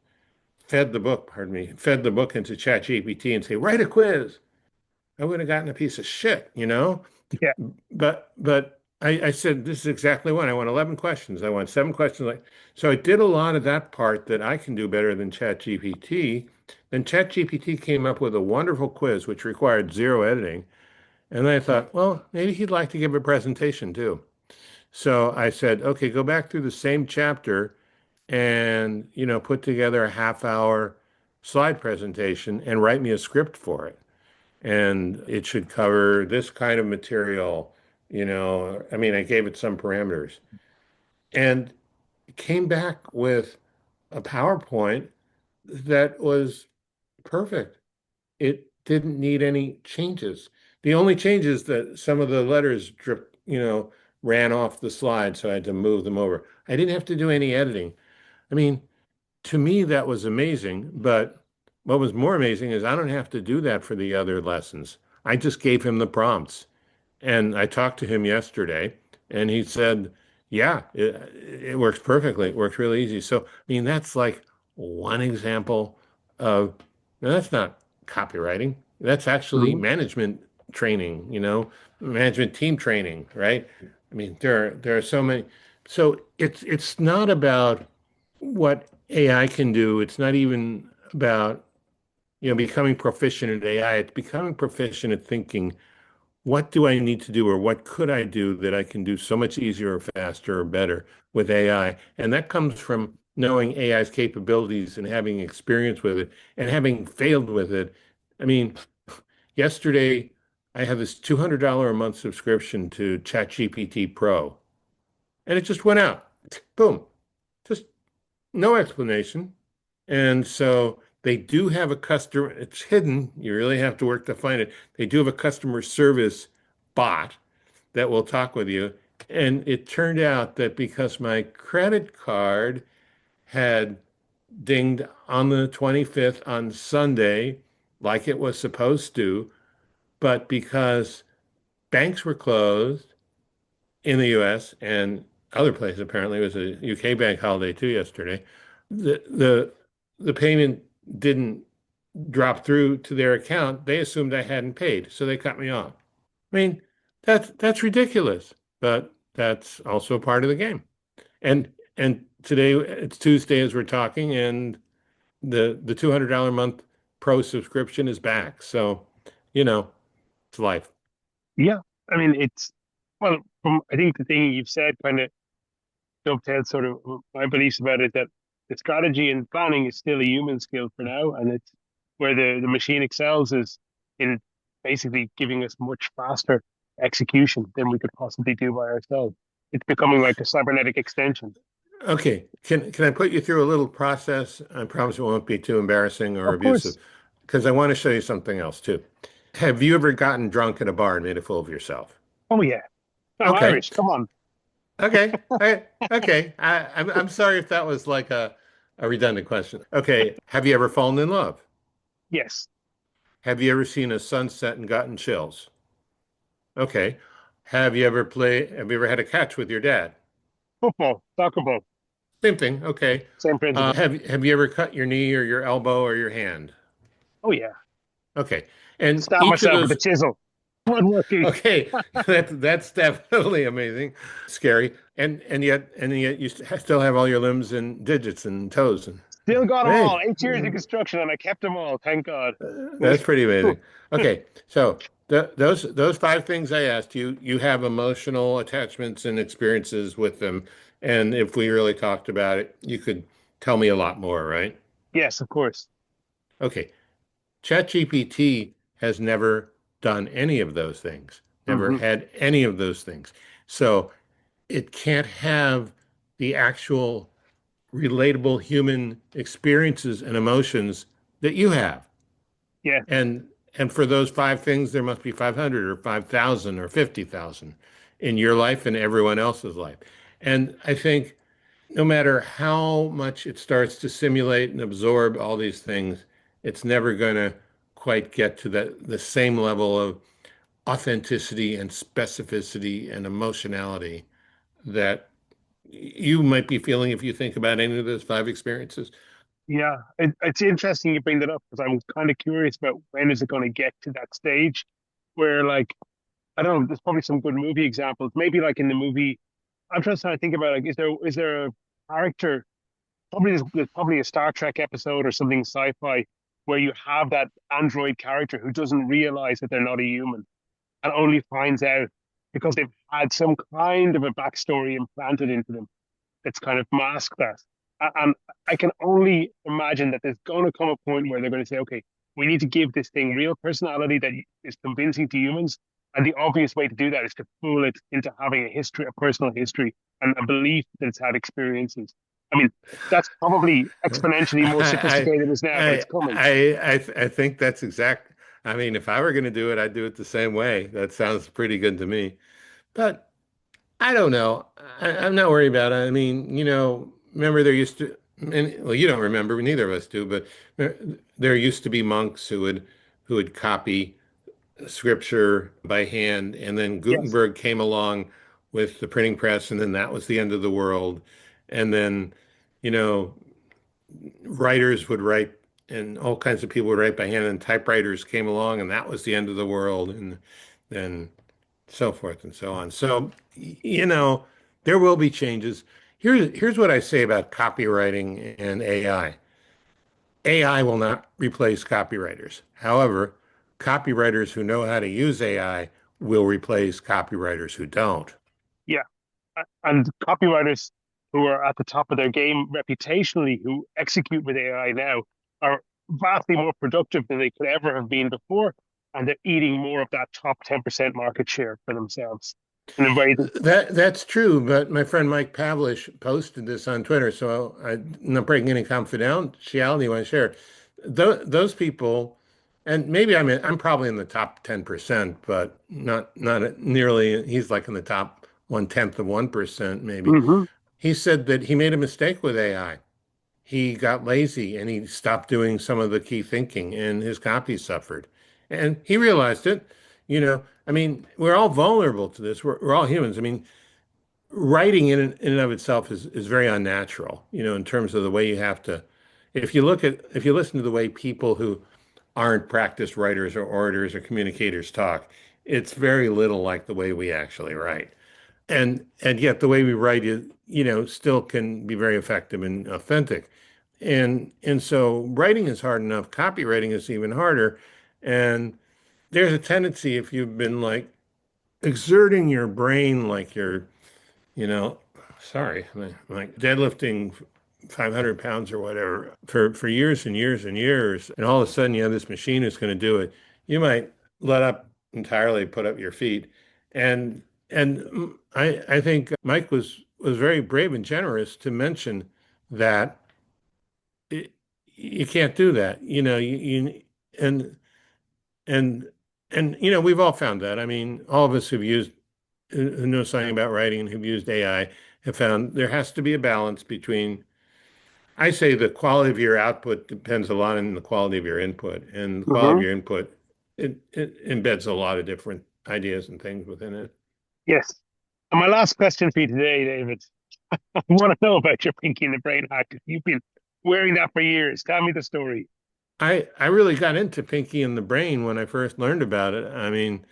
fed the book into ChatGPT and say, write a quiz, I would have gotten a piece of shit. Yeah. But I said, this is exactly what I want 11 questions. I want 7 questions. So I did a lot of that part that I can do better than ChatGPT. Then ChatGPT came up with a wonderful quiz, which required zero editing. And then I thought, well, maybe he'd like to give a presentation too. So I said, okay, go back through the same chapter and, put together a half-hour slide presentation and write me a script for it. And it should cover this kind of material. I mean, I gave it some parameters and came back with a PowerPoint that was perfect. It didn't need any changes. The only changes that some of the letters ran off the slide, so I had to move them over. I didn't have to do any editing. I mean, to me, that was amazing. But what was more amazing is I don't have to do that for the other lessons. I just gave him the prompts. And I talked to him yesterday, and he said, yeah, it works perfectly. It works really easy. So, I mean, that's like one example of, now that's not copywriting. That's actually Mhm. management training, management team training, right? I mean, there are so many. So it's not about what AI can do. It's not even about, becoming proficient at AI. It's becoming proficient at thinking, what do I need to do, or what could I do that I can do so much easier or faster or better with AI? And that comes from knowing AI's capabilities and having experience with it and having failed with it. I mean, yesterday I have this $200 a month subscription to ChatGPT Pro, and it just went out. Boom. Just no explanation. And so they do have a customer, it's hidden. You really have to work to find it. They do have a customer service bot that will talk with you. And it turned out that because my credit card had dinged on the 25th on Sunday, like it was supposed to, but because banks were closed in the US and other places, apparently it was a UK bank holiday too yesterday, the payment didn't drop through to their account. They assumed I hadn't paid, so they cut me off. I mean, that's ridiculous, but that's also part of the game. And today it's Tuesday as we're talking, and the $200 a month pro subscription is back. So, it's life. Yeah. I mean, well, from I think the thing you've said kind of dovetails sort of my beliefs about it, that the strategy and planning is still a human skill for now, and it's where the machine excels is in basically giving us much faster execution than we could possibly do by ourselves. It's becoming like a cybernetic extension. Okay, can I put you through a little process? I promise it won't be too embarrassing or Of abusive, course. because I want to show you something else too. Have you ever gotten drunk at a bar and made a fool of yourself? Oh yeah. I'm Okay, Irish. Come on. okay, okay. I'm sorry if that was like a redundant question. Okay, have you ever fallen in love? Yes. Have you ever seen a sunset and gotten chills? Okay. Have you ever had a catch with your dad? Football, soccer ball, Same thing. Okay. same principle. Have you ever cut your knee or your elbow or your hand? Oh yeah. Okay. And Stab each of myself with a those, chisel. Woodworking. okay, that's definitely amazing, scary, and yet you still have all your limbs and digits and toes and Still got them all. hey, 8 years in construction, and I kept them all. Thank God. that's pretty amazing. Okay, so those five things I asked you, you have emotional attachments and experiences with them, and if we really talked about it, you could tell me a lot more, right? Yes, of course. Okay, ChatGPT has never done any of those things, never Hmm. had any of those things. So it can't have the actual relatable human experiences and emotions that you have. Yeah, And for those five things, there must be 500 or 5,000 or 50,000 in your life and everyone else's life. And I think no matter how much it starts to simulate and absorb all these things, it's never going to quite get to the same level of authenticity and specificity and emotionality that you might be feeling if you think about any of those five experiences. yeah. It's interesting you bring that up because I'm kind of curious about when is it going to get to that stage where, like, I don't know. There's probably some good movie examples. Maybe like in the movie, I'm just trying to think about like, is there a character? Probably there's probably a Star Trek episode or something sci-fi where you have that android character who doesn't realize that they're not a human and only finds out because they've had some kind of a backstory implanted into them that's kind of masked that. And I can only imagine that there's going to come a point where they're going to say, okay, we need to give this thing real personality that is convincing to humans. And the obvious way to do that is to fool it into having a history, a personal history, and a belief that it's had experiences. I mean, that's probably exponentially more I, sophisticated as now, but it's coming. I think that's exact. I mean, if I were going to do it, I'd do it the same way. That sounds pretty good to me. But I don't know. I'm not worried about it. I mean, remember there used to, and well, you don't remember, neither of us do, but there used to be monks who would copy scripture by hand, and then Yes. Gutenberg came along with the printing press, and then that was the end of the world. And then, you know, writers would write, and all kinds of people would write by hand, and typewriters came along, and that was the end of the world, and then so forth and so on. So, there will be changes. Here's what I say about copywriting and AI. AI will not replace copywriters. However, copywriters who know how to use AI will replace copywriters who don't. Yeah. And copywriters who are at the top of their game reputationally, who execute with AI now, are vastly more productive than they could ever have been before. And they're eating more of that top 10% market share for themselves in a way that, That's true, but my friend Mike Pavlish posted this on Twitter, so I'm not breaking any confidentiality when I share it. Those people, and maybe I'm probably in the top 10%, but not nearly. He's like in the top 1/10 of 1%, maybe. hmm He said that he made a mistake with AI. He got lazy and he stopped doing some of the key thinking, and his copy suffered. And he realized it. I mean, we're all vulnerable to this. We're all humans. I mean, writing in and of itself is very unnatural, in terms of the way you have to. If you listen to the way people who aren't practiced writers or orators or communicators talk, it's very little like the way we actually write. And yet the way we write is, still can be very effective and authentic. And so writing is hard enough, copywriting is even harder. And there's a tendency, if you've been like exerting your brain like you're, you know, sorry, like deadlifting 500 pounds or whatever for years and years and years, and all of a sudden you have this machine that's going to do it. You might let up entirely, put up your feet. And I think Mike was very brave and generous to mention that it, you can't do that. And and we've all found that. I mean, all of us who know something about writing and who've used AI have found there has to be a balance between, I say the quality of your output depends a lot on the quality of your input, and the quality of Mm-hmm. your input, it embeds a lot of different ideas and things within it. Yes. And my last question for you today, David, I want to know about your Pinky in the Brain hack. You've been wearing that for years. Tell me the story. I really got into Pinky and the Brain when I first learned about it. I mean,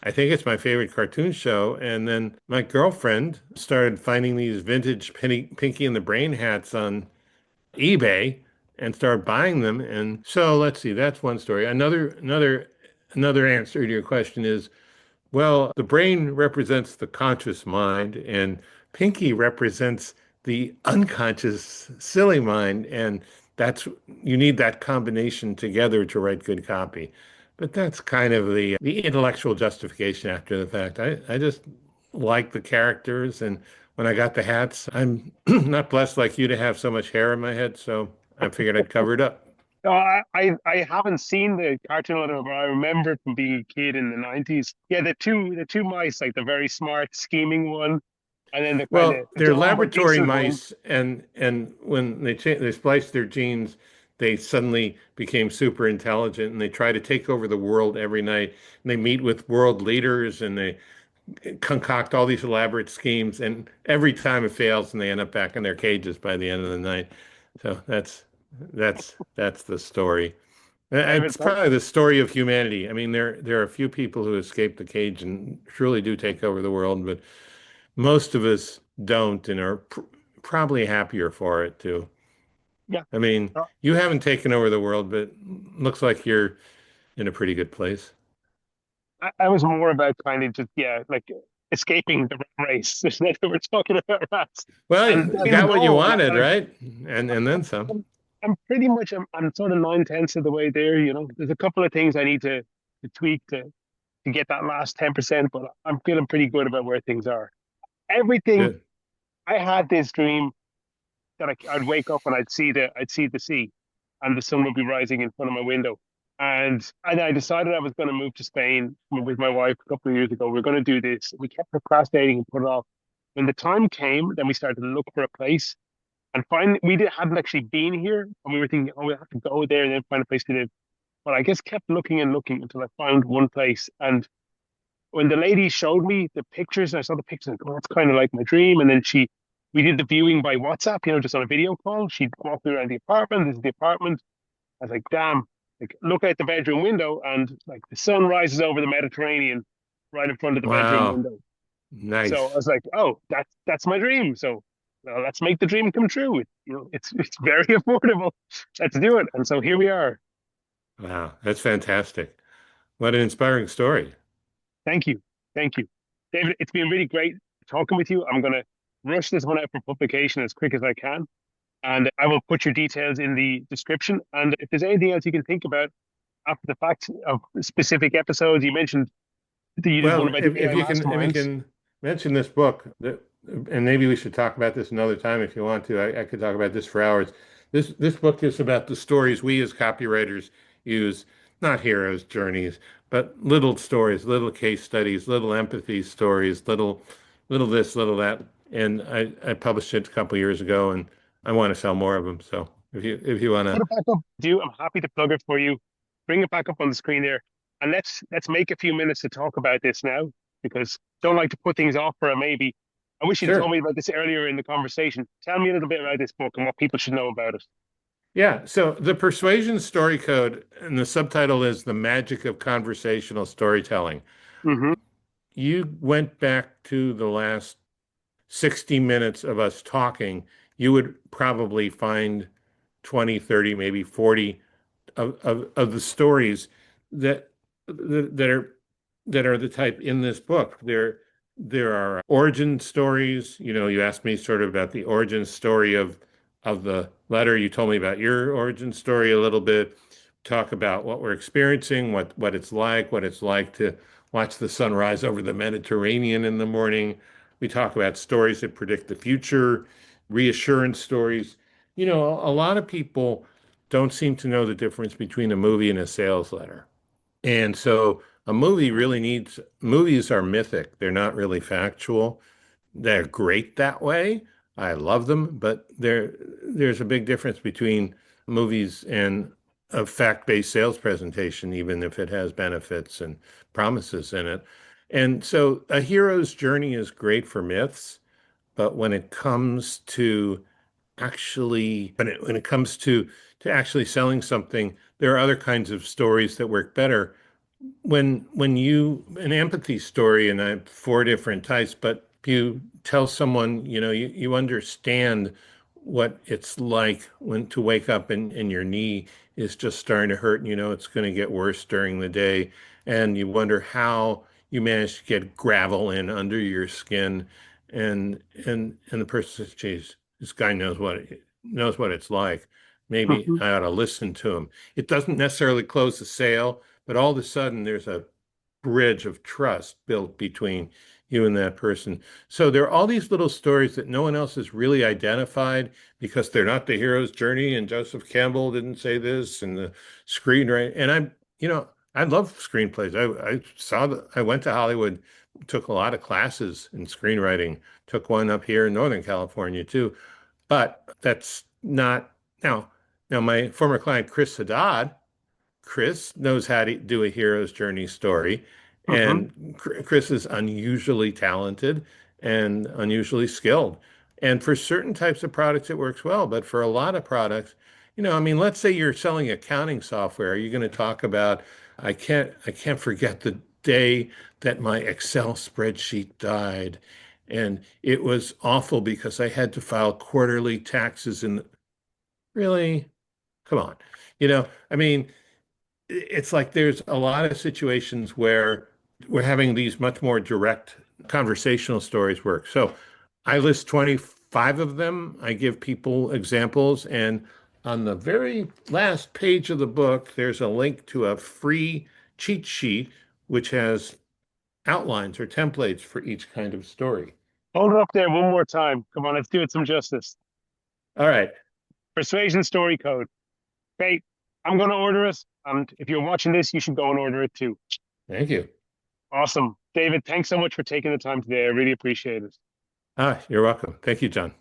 I think it's my favorite cartoon show. And then my girlfriend started finding these vintage Pinky and the Brain hats on eBay and started buying them. And so let's see, that's one story. Another answer to your question is, well, the brain represents the conscious mind, and Pinky represents the unconscious, silly mind. And that's you need that combination together to write good copy. But that's kind of the intellectual justification after the fact. I just like the characters, and when I got the hats, I'm not blessed like you to have so much hair in my head, so I figured I'd cover it up. No, I haven't seen the cartoon or whatever, but I remember it from being a kid in the 90s. Yeah, the two mice, like the very smart, scheming one, and then the kind of Well, the they're dumb but laboratory decent one. mice, and when they spliced their genes, they suddenly became super intelligent, and they try to take over the world every night. And they meet with world leaders, and they concoct all these elaborate schemes, and every time it fails, and they end up back in their cages by the end of the night. So that's the story. David, It's probably the story of humanity. I mean, there are a few people who escape the cage and truly do take over the world, but most of us don't and are probably happier for it too. yeah. I mean, uh, you haven't taken over the world, but looks like you're in a pretty good place. I was more about kind of just like escaping the rat race. We're talking about rats, Well, and you things got what you go. wanted, And I, right? And then some. I'm pretty much I'm sort of 9/10 of the way there. There's a couple of things I need to tweak to get that last 10%, but I'm feeling pretty good about where things are. Everything Good. I had this dream that I'd wake up and I'd see the sea, and the sun would be rising in front of my window. And I decided I was going to move to Spain with my wife a couple of years ago. We're going to do this. We kept procrastinating and put it off. When the time came, then we started to look for a place. And finally, hadn't actually been here, and we were thinking, oh, we have to go there and then find a place to live. But I just kept looking and looking until I found one place. And when the lady showed me the pictures, and I saw the pictures, and oh, that's kind of like my dream. And then we did the viewing by WhatsApp, just on a video call. She walked me around the apartment. This is the apartment. I was like, damn, like look out the bedroom window, and like the sun rises over the Mediterranean right in front of the bedroom Wow. window. So I Nice. was like, oh, that's my dream. So let's make the dream come true. It's very affordable. Let's do it. And so here we are. Wow. That's fantastic. What an inspiring story. Thank you. Thank you. David, it's been really great talking with you. I'm going to rush this one out for publication as quick as I can. And I will put your details in the description. And if there's anything else you can think about after the fact of specific episodes, you mentioned that you did one Well, about the if AI you masterminds. can mention this book, and maybe we should talk about this another time if you want to. I could talk about this for hours. This book is about the stories we as copywriters use, not heroes' journeys, but little stories, little case studies, little empathy stories, little this, little that. And I published it a couple years ago, and I want to sell more of them. So if you want Put to, it back up. I'm happy to plug it for you. Bring it back up on the screen there. And let's make a few minutes to talk about this now, because don't like to put things off for a maybe. I wish you'd told sure. me about this earlier in the conversation. Tell me a little bit about this book and what people should know about it. Yeah, so the Persuasion Story Code, and the subtitle is The Magic of Conversational Storytelling. Hmm. You went back to the last 60 minutes of us talking, you would probably find 20, 30, maybe 40 of the stories that that are the type in this book. There are origin stories. You asked me sort of about the origin story of the letter. You told me about your origin story a little bit, talk about what we're experiencing, what it's like to watch the sunrise over the Mediterranean in the morning. We talk about stories that predict the future, reassurance stories. A lot of people don't seem to know the difference between a movie and a sales letter. And so a movie really needs, movies are mythic. They're not really factual. They're great that way. I love them, but there's a big difference between movies and a fact-based sales presentation, even if it has benefits and promises in it. And so a hero's journey is great for myths, but when it comes to when it comes to actually selling something, there are other kinds of stories that work better when you an empathy story, and I have four different types, but you tell someone, you understand what it's like when to wake up and your knee is just starting to hurt, and it's going to get worse during the day, and you wonder how you managed to get gravel in under your skin, and the person says, geez, this guy knows what it's like. Maybe Mhm. I ought to listen to him. It doesn't necessarily close the sale, but all of a sudden, there's a bridge of trust built between you and that person. So there are all these little stories that no one else has really identified because they're not the hero's journey. And Joseph Campbell didn't say this, and the screenwriter. And I love screenplays. I went to Hollywood, took a lot of classes in screenwriting, took one up here in Northern California too. But that's not now. Now, my former client, Chris knows how to do a hero's journey story, Mhm. and Chris is unusually talented and unusually skilled. And for certain types of products, it works well. But for a lot of products, I mean, let's say you're selling accounting software. You're going to talk about, I can't forget the day that my Excel spreadsheet died. And it was awful because I had to file quarterly taxes and really, come on. I mean, it's like there's a lot of situations where we're having these much more direct conversational stories work. So I list 25 of them. I give people examples. And on the very last page of the book, there's a link to a free cheat sheet, which has outlines or templates for each kind of story. Hold it up there one more time. Come on, let's do it some justice. All right. Persuasion story code. Okay, I'm going to order it. And if you're watching this, you should go and order it too. Thank you. Awesome. David, thanks so much for taking the time today. I really appreciate it. You're welcome. Thank you, John.